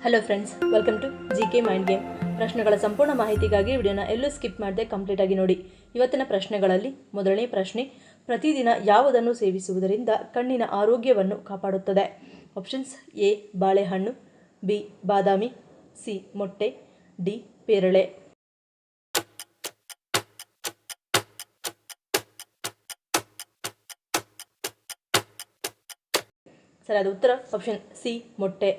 Hello friends, welcome to GK mind game. ಪ್ರಶ್ನೆಗಳ ಸಂಪೂರ್ಣ ಮಾಹಿತಿಗಾಗಿ ವಿಡಿಯೋನ ಎಲ್ಲೂ ಸ್ಕಿಪ್ ಮಾಡದೆ ಕಂಪ್ಲೀಟ್ ಆಗಿ ನೋಡಿ. ಇವತ್ತಿನ ಪ್ರಶ್ನೆಗಳಲ್ಲಿ ಮೊದಲನೇ ಪ್ರಶ್ನೆ, ಪ್ರತಿದಿನ ಯಾವುದನ್ನು ಸೇವಿಸುವುದರಿಂದ ಕಣ್ಣಿನ ಆರೋಗ್ಯವನ್ನು ಕಾಪಾಡುತ್ತದೆ? ಆಪ್ಷನ್ಸ್: ಎ ಬಾಳೆಹಣ್ಣು, ಬಿ ಬಾದಾಮಿ, ಸಿ ಮೊಟ್ಟೆ, ಡಿ ಪೇರಳೆ. ಸರಿಯಾದ ಉತ್ತರ ಆಪ್ಷನ್ ಸಿ ಮೊಟ್ಟೆ.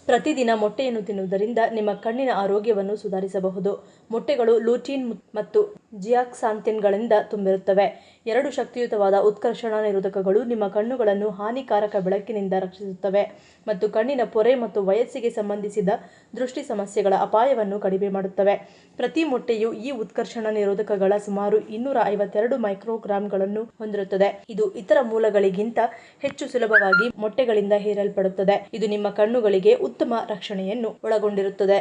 ಪ್ರತಿದಿನ ಮೊಟ್ಟೆಯನ್ನು ತಿನ್ನುವುದರಿಂದ ನಿಮ್ಮ ಕಣ್ಣಿನ ಆರೋಗ್ಯವನ್ನು ಸುಧಾರಿಸಬಹುದು. ಮೊಟ್ಟೆಗಳು ಲೂಟಿನ್ ಮತ್ತು ಜಿಯಾಕ್ಸಾಂಥಿನ್ಗಳಿಂದ ತುಂಬಿರುತ್ತವೆ. ಎರಡು ಶಕ್ತಿಯುತವಾದ ಉತ್ಕರ್ಷಣ ನಿರೋಧಕಗಳು ನಿಮ್ಮ ಕಣ್ಣುಗಳನ್ನು ಹಾನಿಕಾರಕ ಬೆಳಕಿನಿಂದ ರಕ್ಷಿಸುತ್ತವೆ ಮತ್ತು ಕಣ್ಣಿನ ಪೊರೆ ಮತ್ತು ವಯಸ್ಸಿಗೆ ಸಂಬಂಧಿಸಿದ ದೃಷ್ಟಿ ಸಮಸ್ಯೆಗಳ ಅಪಾಯವನ್ನು ಕಡಿಮೆ ಮಾಡುತ್ತವೆ. ಪ್ರತಿ ಮೊಟ್ಟೆಯು ಈ ಉತ್ಕರ್ಷಣ ನಿರೋಧಕಗಳ ಸುಮಾರು 252 ಮೈಕ್ರೋಗ್ರಾಂಗಳನ್ನು ಹೊಂದಿರುತ್ತದೆ. ಇದು ಇತರ ಮೂಲಗಳಿಗಿಂತ ಹೆಚ್ಚು ಸುಲಭವಾಗಿ ಮೊಟ್ಟೆಗಳಿಂದ ಹೀರಲ್ಪಡುತ್ತದೆ. ಇದು ನಿಮ್ಮ ಕಣ್ಣುಗಳಿಗೆ ಉತ್ತಮ ರಕ್ಷಣೆಯನ್ನು ಒಳಗೊಂಡಿರುತ್ತದೆ.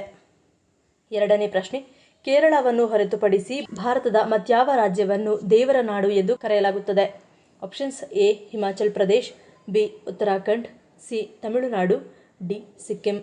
ಎರಡನೇ ಪ್ರಶ್ನೆ, ಕೇರಳವನ್ನು ಹೊರತುಪಡಿಸಿ ಭಾರತದ ಮತ್ಯಾವ ರಾಜ್ಯವನ್ನು ದೇವರ ನಾಡು ಎಂದು ಕರೆಯಲಾಗುತ್ತದೆ? Options: A Himachal Pradesh, B Uttarakhand, C Tamil Nadu, D Sikkim.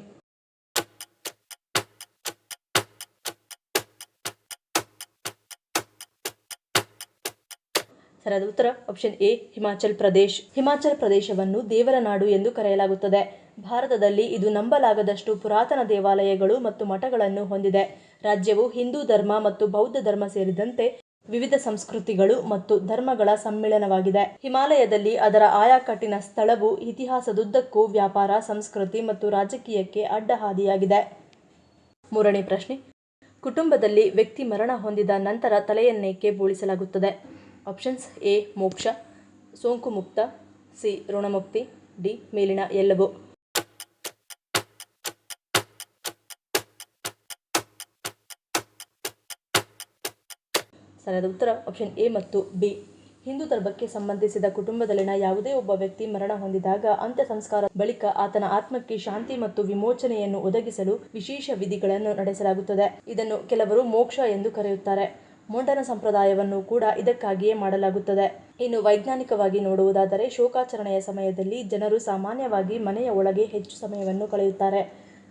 ಸರಿಯಾದ ಉತ್ತರ ಆಪ್ಷನ್ ಎ ಹಿಮಾಚಲ್ ಪ್ರದೇಶ್. ಹಿಮಾಚಲ್ ಪ್ರದೇಶವನ್ನು ದೇವರ ನಾಡು ಎಂದು ಕರೆಯಲಾಗುತ್ತದೆ. ಭಾರತದಲ್ಲಿ ಇದು ನಂಬಲಾಗದಷ್ಟು ಪುರಾತನ ದೇವಾಲಯಗಳು ಮತ್ತು ಮಠಗಳನ್ನು ಹೊಂದಿದೆ. ರಾಜ್ಯವು ಹಿಂದೂ ಧರ್ಮ ಮತ್ತು ಬೌದ್ಧ ಧರ್ಮ ಸೇರಿದಂತೆ ವಿವಿಧ ಸಂಸ್ಕೃತಿಗಳು ಮತ್ತು ಧರ್ಮಗಳ ಸಮ್ಮಿಳನವಾಗಿದೆ. ಹಿಮಾಲಯದಲ್ಲಿ ಅದರ ಆಯಾಕಟ್ಟಿನ ಸ್ಥಳವು ಇತಿಹಾಸದುದ್ದಕ್ಕೂ ವ್ಯಾಪಾರ, ಸಂಸ್ಕೃತಿ ಮತ್ತು ರಾಜಕೀಯಕ್ಕೆ ಅಡ್ಡಹಾದಿಯಾಗಿದೆ. ಮೂರನೇ ಪ್ರಶ್ನೆ, ಕುಟುಂಬದಲ್ಲಿ ವ್ಯಕ್ತಿ ಮರಣ ಹೊಂದಿದ ನಂತರ ತಲೆಯನ್ನೇಕೆ ಬೋಳಿಸಲಾಗುತ್ತದೆ? ಆಪ್ಷನ್ಸ್: ಎ ಮೋಕ್ಷ, ಸೋಂಕು ಮುಕ್ತ, ಸಿ ಋಣಮುಕ್ತಿ, ಡಿ ಮೇಲಿನ ಎಲ್ಲವೂ. ಸರಿಯಾದ ಉತ್ತರ ಆಪ್ಷನ್ ಎ ಮತ್ತು ಬಿ. ಹಿಂದೂ ಧರ್ಮಕ್ಕೆ ಸಂಬಂಧಿಸಿದ ಕುಟುಂಬದಲ್ಲಿನ ಯಾವುದೇ ಒಬ್ಬ ವ್ಯಕ್ತಿ ಮರಣ ಹೊಂದಿದಾಗ ಅಂತ್ಯ ಸಂಸ್ಕಾರ ಬಳಿಕ ಆತನ ಆತ್ಮಕ್ಕೆ ಶಾಂತಿ ಮತ್ತು ವಿಮೋಚನೆಯನ್ನು ಒದಗಿಸಲು ವಿಶೇಷ ವಿಧಿಗಳನ್ನು ನಡೆಸಲಾಗುತ್ತದೆ. ಇದನ್ನು ಕೆಲವರು ಮೋಕ್ಷ ಎಂದು ಕರೆಯುತ್ತಾರೆ. ಮೊಂಡನ ಸಂಪ್ರದಾಯವನ್ನು ಕೂಡ ಇದಕ್ಕಾಗಿಯೇ ಮಾಡಲಾಗುತ್ತದೆ. ಇನ್ನು ವೈಜ್ಞಾನಿಕವಾಗಿ ನೋಡುವುದಾದರೆ ಶೋಕಾಚರಣೆಯ ಸಮಯದಲ್ಲಿ ಜನರು ಸಾಮಾನ್ಯವಾಗಿ ಮನೆಯ ಒಳಗೆ ಹೆಚ್ಚು ಸಮಯವನ್ನು ಕಳೆಯುತ್ತಾರೆ.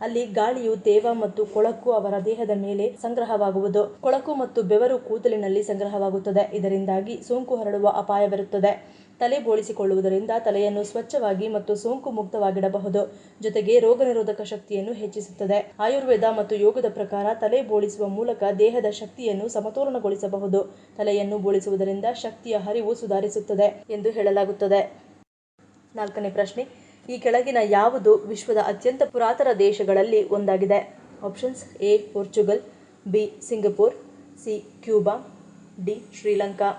ಅಲ್ಲಿ ಗಾಳಿಯು ತೇವ ಮತ್ತು ಕೊಳಕು ಅವರ ದೇಹದ ಮೇಲೆ ಸಂಗ್ರಹವಾಗುವುದು. ಕೊಳಕು ಮತ್ತು ಬೆವರು ಕೂದಲಿನಲ್ಲಿ ಸಂಗ್ರಹವಾಗುತ್ತದೆ. ಇದರಿಂದಾಗಿ ಸೋಂಕು ಹರಡುವ ಅಪಾಯವಿರುತ್ತದೆ. ತಲೆ ಬೋಳಿಸಿಕೊಳ್ಳುವುದರಿಂದ ತಲೆಯನ್ನು ಸ್ವಚ್ಛವಾಗಿ ಮತ್ತು ಸೋಂಕು ಮುಕ್ತವಾಗಿಡಬಹುದು. ಜೊತೆಗೆ ರೋಗ ನಿರೋಧಕ ಶಕ್ತಿಯನ್ನು ಹೆಚ್ಚಿಸುತ್ತದೆ. ಆಯುರ್ವೇದ ಮತ್ತು ಯೋಗದ ಪ್ರಕಾರ ತಲೆ ಬೋಳಿಸುವ ಮೂಲಕ ದೇಹದ ಶಕ್ತಿಯನ್ನು ಸಮತೋಲನಗೊಳಿಸಬಹುದು. ತಲೆಯನ್ನು ಬೋಳಿಸುವುದರಿಂದ ಶಕ್ತಿಯ ಹರಿವು ಸುಧಾರಿಸುತ್ತದೆ ಎಂದು ಹೇಳಲಾಗುತ್ತದೆ. ನಾಲ್ಕನೇ ಪ್ರಶ್ನೆ, ಈ ಕೆಳಗಿನ ಯಾವುದು ವಿಶ್ವದ ಅತ್ಯಂತ ಪುರಾತನ ದೇಶಗಳಲ್ಲಿ ಒಂದಾಗಿದೆ? Options: A Portugal, B Singapore, C Cuba, D Sri Lanka.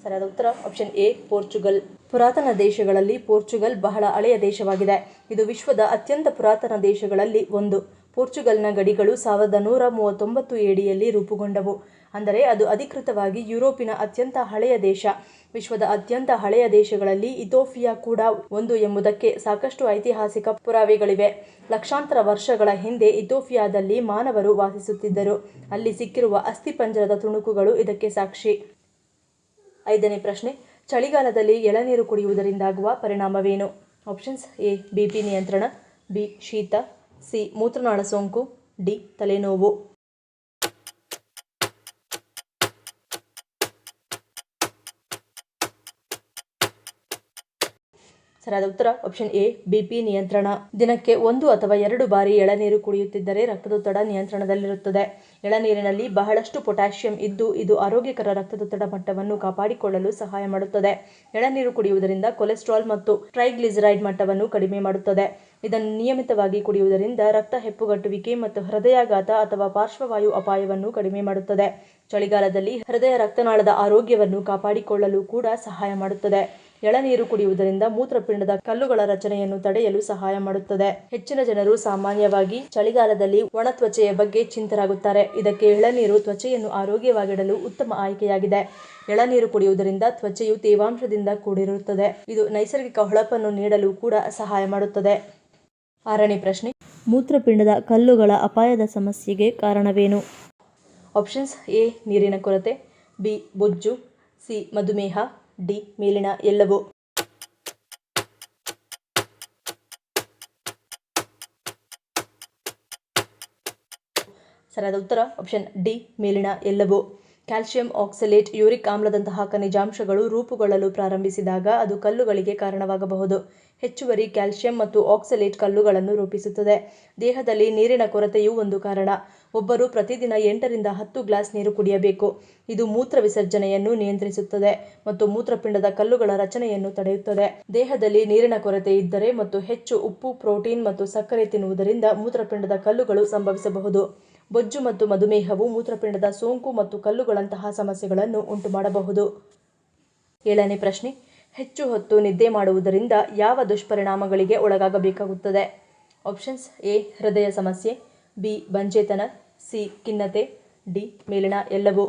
ಸರಿಯಾದ ಉತ್ತರ ಆಪ್ಷನ್ ಎ ಪೋರ್ಚುಗಲ್. ಪುರಾತನ ದೇಶಗಳಲ್ಲಿ ಪೋರ್ಚುಗಲ್ ಬಹಳ ಹಳೆಯ ದೇಶವಾಗಿದೆ. ಇದು ವಿಶ್ವದ ಅತ್ಯಂತ ಪುರಾತನ ದೇಶಗಳಲ್ಲಿ ಒಂದು. ಪೋರ್ಚುಗಲ್ನ ಗಡಿಗಳು 1139 ADಯಲ್ಲಿ ರೂಪುಗೊಂಡವು. ಅಂದರೆ ಅದು ಅಧಿಕೃತವಾಗಿ ಯುರೋಪಿನ ಅತ್ಯಂತ ಹಳೆಯ ದೇಶ. ವಿಶ್ವದ ಅತ್ಯಂತ ಹಳೆಯ ದೇಶಗಳಲ್ಲಿ ಇಥಿಯೋಪಿಯಾ ಕೂಡ ಒಂದು ಎಂಬುದಕ್ಕೆ ಸಾಕಷ್ಟು ಐತಿಹಾಸಿಕ ಪುರಾವೆಗಳಿವೆ. ಲಕ್ಷಾಂತರ ವರ್ಷಗಳ ಹಿಂದೆ ಇಥಿಯೋಪಿಯಾದಲ್ಲಿ ಮಾನವರು ವಾಸಿಸುತ್ತಿದ್ದರು. ಅಲ್ಲಿ ಸಿಕ್ಕಿರುವ ಅಸ್ಥಿಪಂಜರದ ತುಣುಕುಗಳು ಇದಕ್ಕೆ ಸಾಕ್ಷಿ. ಐದನೇ ಪ್ರಶ್ನೆ, ಚಳಿಗಾಲದಲ್ಲಿ ಎಳನೀರು ಕುಡಿಯುವುದರಿಂದಾಗುವ ಪರಿಣಾಮವೇನು? ಆಪ್ಷನ್ಸ್: ಎ BP ನಿಯಂತ್ರಣ, ಬಿ ಶೀತ, ಸಿ ಮೂತ್ರನಾಳ ಸೋಂಕು, ಡಿ ತಲೆನೋವು. ಸರಿಯಾದ ಉತ್ತರ ಆಪ್ಷನ್ ಎ BP ನಿಯಂತ್ರಣ. ದಿನಕ್ಕೆ 1 ಅಥವಾ 2 ಬಾರಿ ಎಳನೀರು ಕುಡಿಯುತ್ತಿದ್ದರೆ ರಕ್ತದೊತ್ತಡ ನಿಯಂತ್ರಣದಲ್ಲಿರುತ್ತದೆ. ಎಳನೀರಿನಲ್ಲಿ ಬಹಳಷ್ಟು ಪೊಟ್ಯಾಷಿಯಂ ಇದ್ದು ಇದು ಆರೋಗ್ಯಕರ ರಕ್ತದೊತ್ತಡ ಮಟ್ಟವನ್ನು ಕಾಪಾಡಿಕೊಳ್ಳಲು ಸಹಾಯ ಮಾಡುತ್ತದೆ. ಎಳನೀರು ಕುಡಿಯುವುದರಿಂದ ಕೊಲೆಸ್ಟ್ರಾಲ್ ಮತ್ತು ಟ್ರೈಗ್ಲಿಸರೈಡ್ ಮಟ್ಟವನ್ನು ಕಡಿಮೆ ಮಾಡುತ್ತದೆ. ಇದನ್ನು ನಿಯಮಿತವಾಗಿ ಕುಡಿಯುವುದರಿಂದ ರಕ್ತ ಹೆಪ್ಪುಗಟ್ಟುವಿಕೆ ಮತ್ತು ಹೃದಯಾಘಾತ ಅಥವಾ ಪಾರ್ಶ್ವವಾಯು ಅಪಾಯವನ್ನು ಕಡಿಮೆ ಮಾಡುತ್ತದೆ. ಚಳಿಗಾಲದಲ್ಲಿ ಹೃದಯ ರಕ್ತನಾಳದ ಆರೋಗ್ಯವನ್ನು ಕಾಪಾಡಿಕೊಳ್ಳಲು ಕೂಡ ಸಹಾಯ ಮಾಡುತ್ತದೆ. ಎಳನೀರು ಕುಡಿಯುವುದರಿಂದ ಮೂತ್ರಪಿಂಡದ ಕಲ್ಲುಗಳ ರಚನೆಯನ್ನು ತಡೆಯಲು ಸಹಾಯ ಮಾಡುತ್ತದೆ. ಹೆಚ್ಚಿನ ಜನರು ಸಾಮಾನ್ಯವಾಗಿ ಚಳಿಗಾಲದಲ್ಲಿ ಒಣ ತ್ವಚೆಯ ಬಗ್ಗೆ ಚಿಂತರಾಗುತ್ತಾರೆ. ಇದಕ್ಕೆ ಎಳನೀರು ತ್ವಚೆಯನ್ನು ಆರೋಗ್ಯವಾಗಿಡಲು ಉತ್ತಮ ಆಯ್ಕೆಯಾಗಿದೆ. ಎಳನೀರು ಕುಡಿಯುವುದರಿಂದ ತ್ವಚೆಯು ತೇವಾಂಶದಿಂದ ಕೂಡಿರುತ್ತದೆ. ಇದು ನೈಸರ್ಗಿಕ ಹೊಳಪನ್ನು ನೀಡಲು ಕೂಡ ಸಹಾಯ ಮಾಡುತ್ತದೆ. ಆರನೇ ಪ್ರಶ್ನೆ, ಮೂತ್ರಪಿಂಡದ ಕಲ್ಲುಗಳ ಅಪಾಯದ ಸಮಸ್ಯೆಗೆ ಕಾರಣವೇನು? ಆಪ್ಷನ್ಸ್: ಎ ನೀರಿನ ಕೊರತೆ, ಬಿ ಬೊಜ್ಜು, ಸಿ ಮಧುಮೇಹ, ಡಿ ಮೇಲಿನ ಎಲ್ಲವೂ. ಸರಿಯಾದ ಉತ್ತರ ಆಪ್ಷನ್ ಡಿ ಮೇಲಿನ ಎಲ್ಲವೂ. ಕ್ಯಾಲ್ಸಿಯಂ ಆಕ್ಸಲೇಟ್ ಯೂರಿಕ್ ಆಮ್ಲದಂತಹ ಖನಿಜಾಂಶಗಳು ರೂಪುಗೊಳ್ಳಲು ಪ್ರಾರಂಭಿಸಿದಾಗ ಅದು ಕಲ್ಲುಗಳಿಗೆ ಕಾರಣವಾಗಬಹುದು. ಹೆಚ್ಚುವರಿ ಕ್ಯಾಲ್ಸಿಯಂ ಮತ್ತು ಆಕ್ಸಲೇಟ್ ಕಲ್ಲುಗಳನ್ನು ರೂಪಿಸುತ್ತದೆ. ದೇಹದಲ್ಲಿ ನೀರಿನ ಕೊರತೆಯೂ ಒಂದು ಕಾರಣ. ಒಬ್ಬರು ಪ್ರತಿದಿನ 8 ರಿಂದ 10 ಗ್ಲಾಸ್ ನೀರು ಕುಡಿಯಬೇಕು. ಇದು ಮೂತ್ರ ವಿಸರ್ಜನೆಯನ್ನು ನಿಯಂತ್ರಿಸುತ್ತದೆ ಮತ್ತು ಮೂತ್ರಪಿಂಡದ ಕಲ್ಲುಗಳ ರಚನೆಯನ್ನು ತಡೆಯುತ್ತದೆ. ದೇಹದಲ್ಲಿ ನೀರಿನ ಕೊರತೆ ಇದ್ದರೆ ಮತ್ತು ಹೆಚ್ಚು ಉಪ್ಪು, ಪ್ರೋಟೀನ್ ಮತ್ತು ಸಕ್ಕರೆ ತಿನ್ನುವುದರಿಂದ ಮೂತ್ರಪಿಂಡದ ಕಲ್ಲುಗಳು ಸಂಭವಿಸಬಹುದು. ಬೊಜ್ಜು ಮತ್ತು ಮಧುಮೇಹವು ಮೂತ್ರಪಿಂಡದ ಸೋಂಕು ಮತ್ತು ಕಲ್ಲುಗಳಂತಹ ಸಮಸ್ಯೆಗಳನ್ನು ಉಂಟುಮಾಡಬಹುದು. 7ನೇ ಪ್ರಶ್ನೆ, ಹೆಚ್ಚು ಹೊತ್ತು ನಿದ್ದೆ ಮಾಡುವುದರಿಂದ ಯಾವ ದುಷ್ಪರಿಣಾಮಗಳಿಗೆ ಒಳಗಾಗಬೇಕಾಗುತ್ತದೆ? ಆಪ್ಷನ್ಸ್: ಎ ಹೃದಯ ಸಮಸ್ಯೆ, ಬಿ ಬಂಜೆತನ, ಸಿ ಖಿನ್ನತೆ, ಡಿ ಮೇಲಿನ ಎಲ್ಲವೂ.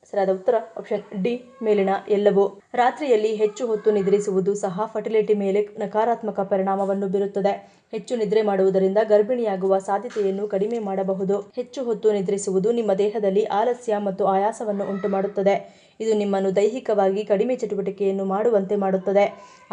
ಸರಿಯಾದ ಉತ್ತರ ಆಪ್ಷನ್ ಡಿ ಮೇಲಿನ ಎಲ್ಲವೂ. ರಾತ್ರಿಯಲ್ಲಿ ಹೆಚ್ಚು ಹೊತ್ತು ನಿದ್ರಿಸುವುದು ಸಹ ಫರ್ಟಿಲಿಟಿ ಮೇಲೆ ನಕಾರಾತ್ಮಕ ಪರಿಣಾಮವನ್ನು ಬೀರುತ್ತದೆ. ಹೆಚ್ಚು ನಿದ್ರೆ ಮಾಡುವುದರಿಂದ ಗರ್ಭಿಣಿಯಾಗುವ ಸಾಧ್ಯತೆಯನ್ನು ಕಡಿಮೆ ಮಾಡಬಹುದು. ಹೆಚ್ಚು ಹೊತ್ತು ನಿದ್ರಿಸುವುದು ನಿಮ್ಮ ದೇಹದಲ್ಲಿ ಆಲಸ್ಯ ಮತ್ತು ಆಯಾಸವನ್ನು ಉಂಟುಮಾಡುತ್ತದೆ. ಇದು ನಿಮ್ಮನ್ನು ದೈಹಿಕವಾಗಿ ಕಡಿಮೆ ಚಟುವಟಿಕೆಯನ್ನು ಮಾಡುವಂತೆ ಮಾಡುತ್ತದೆ.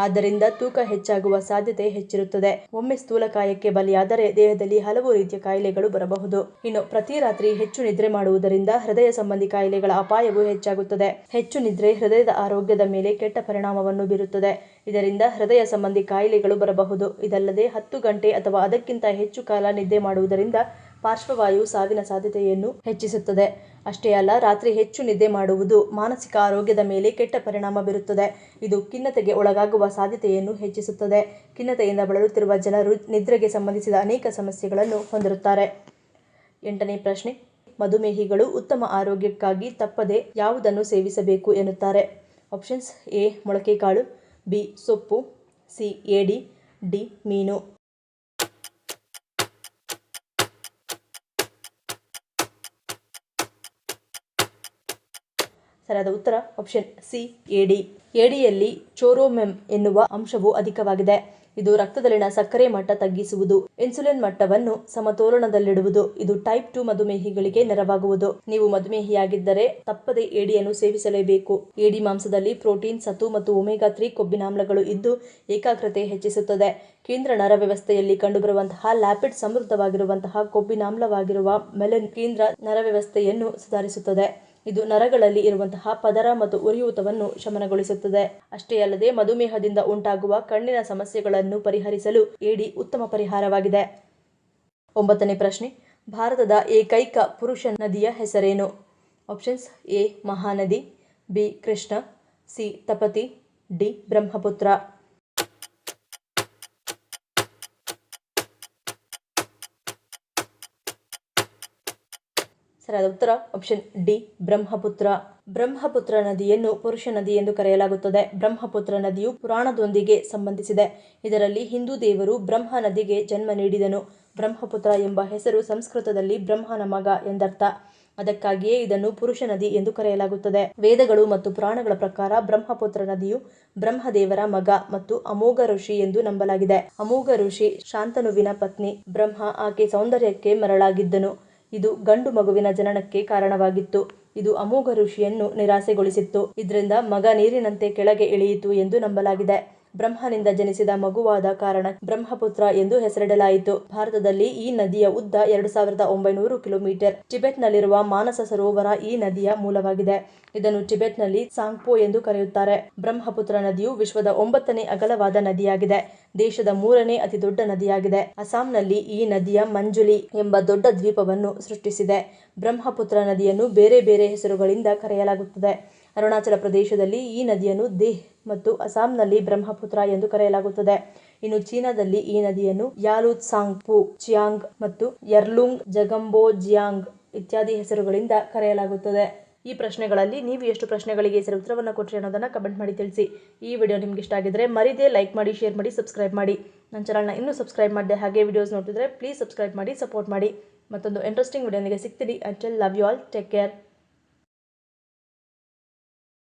ಆದ್ದರಿಂದ ತೂಕ ಹೆಚ್ಚಾಗುವ ಸಾಧ್ಯತೆ ಹೆಚ್ಚಿರುತ್ತದೆ. ಒಮ್ಮೆ ಸ್ಥೂಲಕಾಯಕ್ಕೆ ಬಲಿಯಾದರೆ ದೇಹದಲ್ಲಿ ಹಲವು ರೀತಿಯ ಕಾಯಿಲೆಗಳು ಬರಬಹುದು. ಇನ್ನು ಪ್ರತಿ ರಾತ್ರಿ ಹೆಚ್ಚು ನಿದ್ರೆ ಮಾಡುವುದರಿಂದ ಹೃದಯ ಸಂಬಂಧಿ ಕಾಯಿಲೆಗಳ ಅಪಾಯವು ಹೆಚ್ಚಾಗುತ್ತದೆ. ಹೆಚ್ಚು ನಿದ್ರೆ ಹೃದಯದ ಆರೋಗ್ಯದ ಮೇಲೆ ಕೆಟ್ಟ ಪರಿಣಾಮವನ್ನು ಬೀರುತ್ತದೆ. ಇದರಿಂದ ಹೃದಯ ಸಂಬಂಧಿ ಕಾಯಿಲೆಗಳು ಬರಬಹುದು. ಇದಲ್ಲದೆ 10 ಗಂಟೆ ಅಥವಾ ಅದಕ್ಕಿಂತ ಹೆಚ್ಚು ಕಾಲ ನಿದ್ದೆ ಮಾಡುವುದರಿಂದ ಪಾರ್ಶ್ವವಾಯು ಸಾವಿನ ಸಾಧ್ಯತೆಯನ್ನು ಹೆಚ್ಚಿಸುತ್ತದೆ. ಅಷ್ಟೇ ಅಲ್ಲ, ರಾತ್ರಿ ಹೆಚ್ಚು ನಿದ್ದೆ ಮಾಡುವುದು ಮಾನಸಿಕ ಆರೋಗ್ಯದ ಮೇಲೆ ಕೆಟ್ಟ ಪರಿಣಾಮ ಬೀರುತ್ತದೆ. ಇದು ಖಿನ್ನತೆಗೆ ಒಳಗಾಗುವ ಸಾಧ್ಯತೆಯನ್ನು ಹೆಚ್ಚಿಸುತ್ತದೆ. ಖಿನ್ನತೆಯಿಂದ ಬಳಲುತ್ತಿರುವ ಜನರು ನಿದ್ರೆಗೆ ಸಂಬಂಧಿಸಿದ ಅನೇಕ ಸಮಸ್ಯೆಗಳನ್ನು ಹೊಂದಿರುತ್ತಾರೆ. 8ನೇ ಪ್ರಶ್ನೆ, ಮಧುಮೇಹಿಗಳು ಉತ್ತಮ ಆರೋಗ್ಯಕ್ಕಾಗಿ ತಪ್ಪದೆ ಯಾವುದನ್ನು ಸೇವಿಸಬೇಕು ಎನ್ನುತ್ತಾರೆ? ಆಪ್ಷನ್ಸ್: ಎ ಮೊಳಕೆಕಾಳು, ಬಿ ಸೊಪ್ಪು, ಸಿ ಏಡಿ, ಡಿ ಮೀನು. ಸರಿಯಾದ ಉತ್ತರ ಆಪ್ಷನ್ ಸಿ ಏಡಿ. ಏಡಿಯಲ್ಲಿ ಚೋರೋಮೆಮ್ ಎನ್ನುವ ಅಂಶವು ಅಧಿಕವಾಗಿದೆ. ಇದು ರಕ್ತದಲ್ಲಿನ ಸಕ್ಕರೆ ಮಟ್ಟ ತಗ್ಗಿಸುವುದು, ಇನ್ಸುಲಿನ್ ಮಟ್ಟವನ್ನು ಸಮತೋಲನದಲ್ಲಿಡುವುದು. ಇದು ಟೈಪ್ 2 ಮಧುಮೇಹಿಗಳಿಗೆ ನೆರವಾಗುವುದು. ನೀವು ಮಧುಮೇಹಿಯಾಗಿದ್ದರೆ ತಪ್ಪದೆ ಏಡಿಯನ್ನು ಸೇವಿಸಲೇಬೇಕು. ಏಡಿ ಮಾಂಸದಲ್ಲಿ ಪ್ರೋಟೀನ್, ಸತು ಮತ್ತು ಒಮೆಗಾ 3 ಕೊಬ್ಬಿನಾಮ್ಲಗಳು ಇದ್ದು ಏಕಾಗ್ರತೆ ಹೆಚ್ಚಿಸುತ್ತದೆ. ಕೇಂದ್ರ ನರ ವ್ಯವಸ್ಥೆಯಲ್ಲಿ ಕಂಡುಬರುವಂತಹ ಲ್ಯಾಪಿಡ್ ಸಮೃದ್ಧವಾಗಿರುವಂತಹ ಕೊಬ್ಬಿನಾಮ್ಲವಾಗಿರುವ ಮೆಲನಿನ್ ಕೇಂದ್ರ ನರ ವ್ಯವಸ್ಥೆಯನ್ನು ಸುಧಾರಿಸುತ್ತದೆ. ಇದು ನರಗಳಲ್ಲಿ ಇರುವಂತಹ ಪದರ ಮತ್ತು ಉರಿಯೂತವನ್ನು ಶಮನಗೊಳಿಸುತ್ತದೆ. ಅಷ್ಟೇ ಅಲ್ಲದೆ ಮಧುಮೇಹದಿಂದ ಉಂಟಾಗುವ ಕಣ್ಣಿನ ಸಮಸ್ಯೆಗಳನ್ನು ಪರಿಹರಿಸಲು ಏಡಿ ಉತ್ತಮ ಪರಿಹಾರವಾಗಿದೆ. 9ನೇ ಪ್ರಶ್ನೆ, ಭಾರತದ ಏಕೈಕ ಪುರುಷ ನದಿಯ ಹೆಸರೇನು? Options: A Mahanadi, B Krishna, C Tapti, D Brahmaputra. ಸರಿಯಾದ ಉತ್ತರ ಆಪ್ಷನ್ ಡಿ ಬ್ರಹ್ಮಪುತ್ರ. ಬ್ರಹ್ಮಪುತ್ರ ನದಿಯನ್ನು ಪುರುಷ ನದಿ ಎಂದು ಕರೆಯಲಾಗುತ್ತದೆ. ಬ್ರಹ್ಮಪುತ್ರ ನದಿಯು ಪುರಾಣದೊಂದಿಗೆ ಸಂಬಂಧಿಸಿದೆ. ಇದರಲ್ಲಿ ಹಿಂದೂ ದೇವರು ಬ್ರಹ್ಮ ನದಿಗೆ ಜನ್ಮ ನೀಡಿದನು. ಬ್ರಹ್ಮಪುತ್ರ ಎಂಬ ಹೆಸರು ಸಂಸ್ಕೃತದಲ್ಲಿ ಬ್ರಹ್ಮನ ಮಗ ಎಂದರ್ಥ. ಅದಕ್ಕಾಗಿಯೇ ಇದನ್ನು ಪುರುಷ ನದಿ ಎಂದು ಕರೆಯಲಾಗುತ್ತದೆ. ವೇದಗಳು ಮತ್ತು ಪುರಾಣಗಳ ಪ್ರಕಾರ ಬ್ರಹ್ಮಪುತ್ರ ನದಿಯು ಬ್ರಹ್ಮದೇವರ ಮಗ ಮತ್ತು ಅಮೋಘ ಋಷಿ ಎಂದು ನಂಬಲಾಗಿದೆ. ಅಮೋಘ ಋಷಿ ಶಾಂತನುವಿನ ಪತ್ನಿ. ಬ್ರಹ್ಮ ಆಕೆ ಸೌಂದರ್ಯಕ್ಕೆ ಮರಳಾಗಿದ್ದನು. ಇದು ಗಂಡು ಮಗುವಿನ ಜನನಕ್ಕೆ ಕಾರಣವಾಗಿತ್ತು. ಇದು ಅಮೋಘ ಋಷಿಯನ್ನು ನಿರಾಸೆಗೊಳಿಸಿತ್ತು. ಇದರಿಂದ ಮಗ ನೀರಿನಂತೆ ಕೆಳಗೆ ಇಳಿಯಿತು ಎಂದು ನಂಬಲಾಗಿದೆ. ಬ್ರಹ್ಮನಿಂದ ಜನಿಸಿದ ಮಗುವಾದ ಕಾರಣ ಬ್ರಹ್ಮಪುತ್ರ ಎಂದು ಹೆಸರಿಡಲಾಯಿತು. ಭಾರತದಲ್ಲಿ ಈ ನದಿಯ ಉದ್ದ 2900 ಕಿಲೋಮೀಟರ್. ಟಿಬೆಟ್ನಲ್ಲಿರುವ ಮಾನಸ ಸರೋವರ ಈ ನದಿಯ ಮೂಲವಾಗಿದೆ. ಇದನ್ನು ಟಿಬೆಟ್ನಲ್ಲಿ ಸಾಂಗ್ಪೋ ಎಂದು ಕರೆಯುತ್ತಾರೆ. ಬ್ರಹ್ಮಪುತ್ರ ನದಿಯು ವಿಶ್ವದ 9ನೇ ಅಗಲವಾದ ನದಿಯಾಗಿದೆ. ದೇಶದ 3ನೇ ಅತಿ ದೊಡ್ಡ ನದಿಯಾಗಿದೆ. ಅಸ್ಸಾಂನಲ್ಲಿ ಈ ನದಿಯ ಮಂಜುಲಿ ಎಂಬ ದೊಡ್ಡ ದ್ವೀಪವನ್ನು ಸೃಷ್ಟಿಸಿದೆ. ಬ್ರಹ್ಮಪುತ್ರ ನದಿಯನ್ನು ಬೇರೆ ಬೇರೆ ಹೆಸರುಗಳಿಂದ ಕರೆಯಲಾಗುತ್ತದೆ. ಅರುಣಾಚಲ ಪ್ರದೇಶದಲ್ಲಿ ಈ ನದಿಯನ್ನು ದೇಹ್ ಮತ್ತು ಅಸ್ಸಾಂನಲ್ಲಿ ಬ್ರಹ್ಮಪುತ್ರ ಎಂದು ಕರೆಯಲಾಗುತ್ತದೆ. ಇನ್ನು ಚೀನಾದಲ್ಲಿ ಈ ನದಿಯನ್ನು ಯಾಲುತ್ಸಾಂಗ್ಪು, ಚಿಯಾಂಗ್ ಮತ್ತು ಯರ್ಲುಂಗ್ ಜಗಂಬೋಜಿಯಾಂಗ್ ಇತ್ಯಾದಿ ಹೆಸರುಗಳಿಂದ ಕರೆಯಲಾಗುತ್ತದೆ. ಈ ಪ್ರಶ್ನೆಗಳಲ್ಲಿ ನೀವು ಎಷ್ಟು ಪ್ರಶ್ನೆಗಳಿಗೆ ಸರಿ ಉತ್ತರವನ್ನು ಕೊಟ್ಟರೆ ಅನ್ನೋದನ್ನು ಕಮೆಂಟ್ ಮಾಡಿ ತಿಳಿಸಿ. ಈ ವಿಡಿಯೋ ನಿಮ್ಗೆ ಇಷ್ಟ ಆಗಿದ್ರೆ ಮರಿದೇ ಲೈಕ್ ಮಾಡಿ, ಶೇರ್ ಮಾಡಿ, ಸಬ್ಸ್ಕ್ರೈಬ್ ಮಾಡಿ. ನನ್ನ ಚಾನಲ್ನ ಇನ್ನೂ ಸಬ್ಸ್ಕ್ರೈಬ್ ಮಾಡಿದೆ ಹಾಗೆ ವಿಡಿಯೋಸ್ ನೋಡ್ತಿದ್ರೆ ಪ್ಲೀಸ್ ಸಬ್ಸ್ಕ್ರೈಬ್ ಮಾಡಿ, ಸಪೋರ್ಟ್ ಮಾಡಿ. ಮತ್ತೊಂದು ಇಂಟ್ರೆಸ್ಟಿಂಗ್ ವಿಡಿಯೋನಿಗೆ ಸಿಗ್ತೀನಿ. Until love you all, take care.